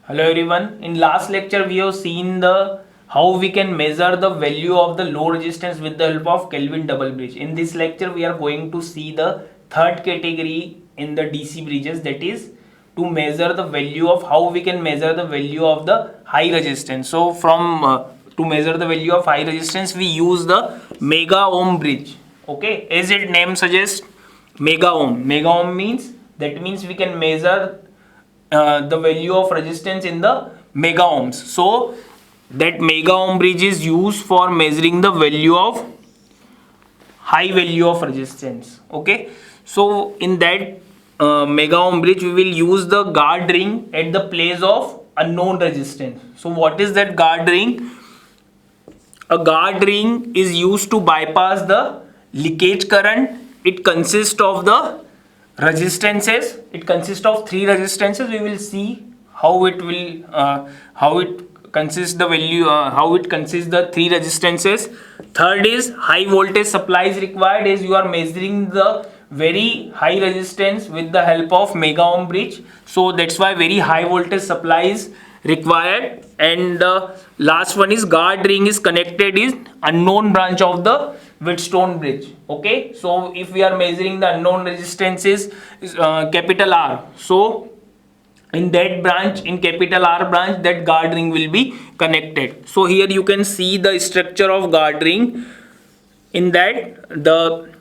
Hello everyone. In last lecture we have seen the how we can measure the value of the load resistance with the help of Kelvin double bridge. In this lecture we are going to see the third category in the DC bridges, that is to measure the value of how we can measure the value of the high resistance. So from to measure the value of high resistance we use the mega ohm bridge. Okay, as its name suggests, mega ohm. Mega ohm means we can measure the value of resistance in the mega ohms. So that mega ohm bridge is used for measuring the value of high value of resistance. Okay, so in that mega ohm bridge we will use the guard ring at the place of unknown resistance. So what is that guard ring? A guard ring is used to bypass the leakage current. It consists of the resistances. It consists of three resistances. We will see how it will how it consists the value how it consists the three resistances. Third is high voltage supply is required, as you are measuring the very high resistance with the help of mega ohm bridge. So that's why very high voltage supply is required. And the last one is guard ring is connected in unknown branch of the Wheatstone bridge. Okay, so if we are measuring the unknown resistance is capital R, so in that branch, in capital R branch, that guard ring will be connected. So here you can see the structure of guard ring. In that, the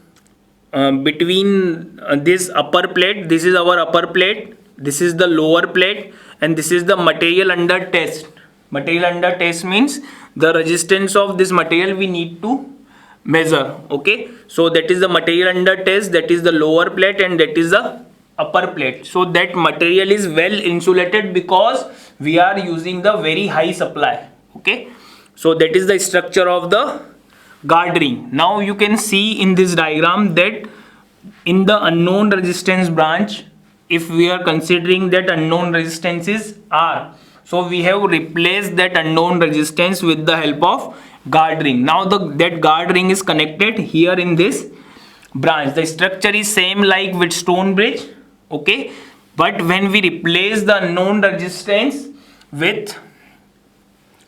between this upper plate, this is our upper plate, this is the lower plate, and this is the material under test. Material under test means the resistance of this material we need to measure. Okay, so that is the material under test, that is the lower plate, and that is the upper plate. So that material is well insulated because we are using the very high supply. Okay, so that is the structure of the guard ring. Now you can see in this diagram that in the unknown resistance branch, if we are considering that unknown resistance is R, so we have replaced that unknown resistance with the help of guard ring. Now that guard ring is connected here in this branch. The structure is same like Wheatstone bridge. Okay, but when we replace the unknown resistance with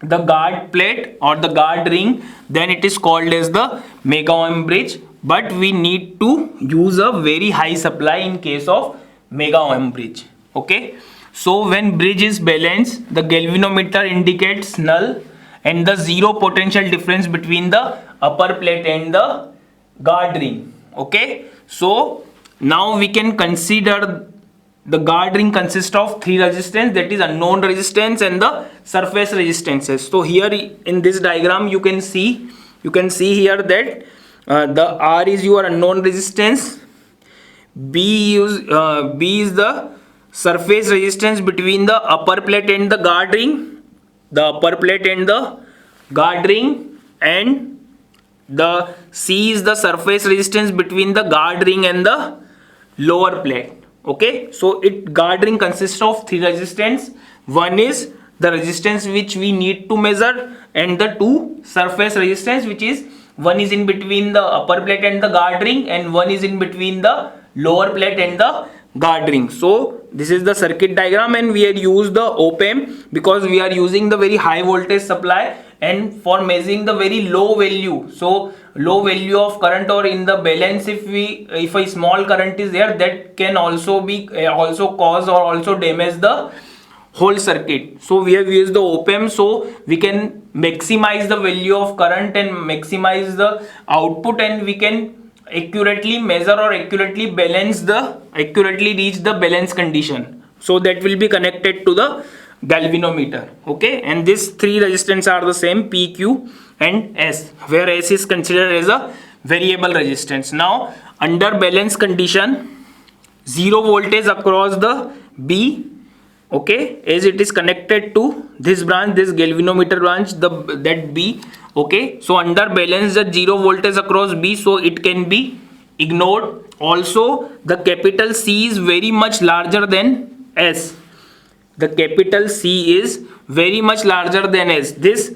the guard plate or the guard ring, then it is called as the mega ohm bridge. But we need to use a very high supply in case of mega ohm bridge. Okay, so when bridge is balanced, the galvanometer indicates null and the zero potential difference between the upper plate and the guard ring. Okay, so now we can consider the guard ring consists of three resistance, that is unknown resistance and the surface resistances. So here in this diagram you can see here that the R is your unknown resistance, B is the surface resistance between the upper plate and the guard ring, the upper plate and the guard ring, and the C is the surface resistance between the guard ring and the lower plate. Okay, so guard ring consists of three resistance. One is the resistance which we need to measure, and the two surface resistance, which is one is in between the upper plate and the guard ring, and one is in between the lower plate and the guard ring. So this is the circuit diagram, and we are use the op-amp because we are using the very high voltage supply, and for measuring the very low value, so low value of current or in the balance, if a small current is there, that can also be also cause or also damage the whole circuit. So we have used the op-amp so we can maximize the value of current and maximize the output, and we can accurately measure or accurately reach the balance condition. So that will be connected to the galvanometer. Okay, and these three resistance are the same, P, Q and S, where S is considered as a variable resistance. Now under balance condition, zero voltage across the B. Okay, as it is connected to this branch, this galvanometer branch, that B. Okay, so under balance the zero voltage across B, so it can be ignored. Also the capital C is very much larger than S. The capital C is very much larger than S. This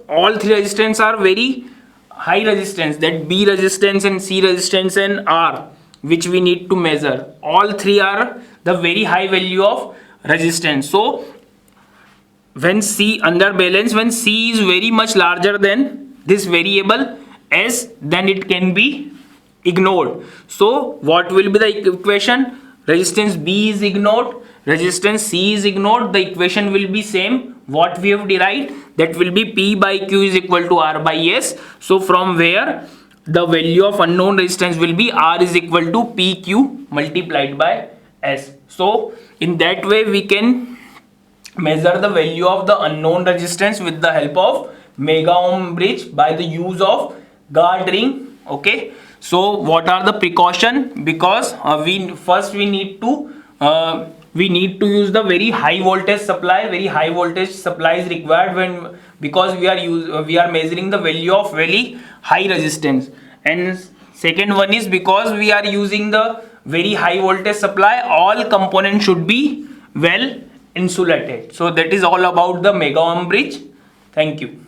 all three resistance are very high resistance, that B resistance and C resistance and R, which we need to measure. All three are the very high value of resistance. So when C under balance, when C is very much larger than this variable S, then it can be ignored. So what will be the equation? Resistance B is ignored, resistance C is ignored. The equation will be same what we have derived, that will be P by Q is equal to R by S. So from where the value of unknown resistance will be R is equal to PQ multiplied by S. So in that way we can measure the value of the unknown resistance with the help of mega ohm bridge by the use of guard ring. Okay, so what are the precaution? Because we need to use the very high voltage supply. Very high voltage supply is required when, because we are measuring the value of very high resistance. And second one is because we are using the very high voltage supply, all components should be well insulated. So that is all about the mega ohm bridge. Thank you.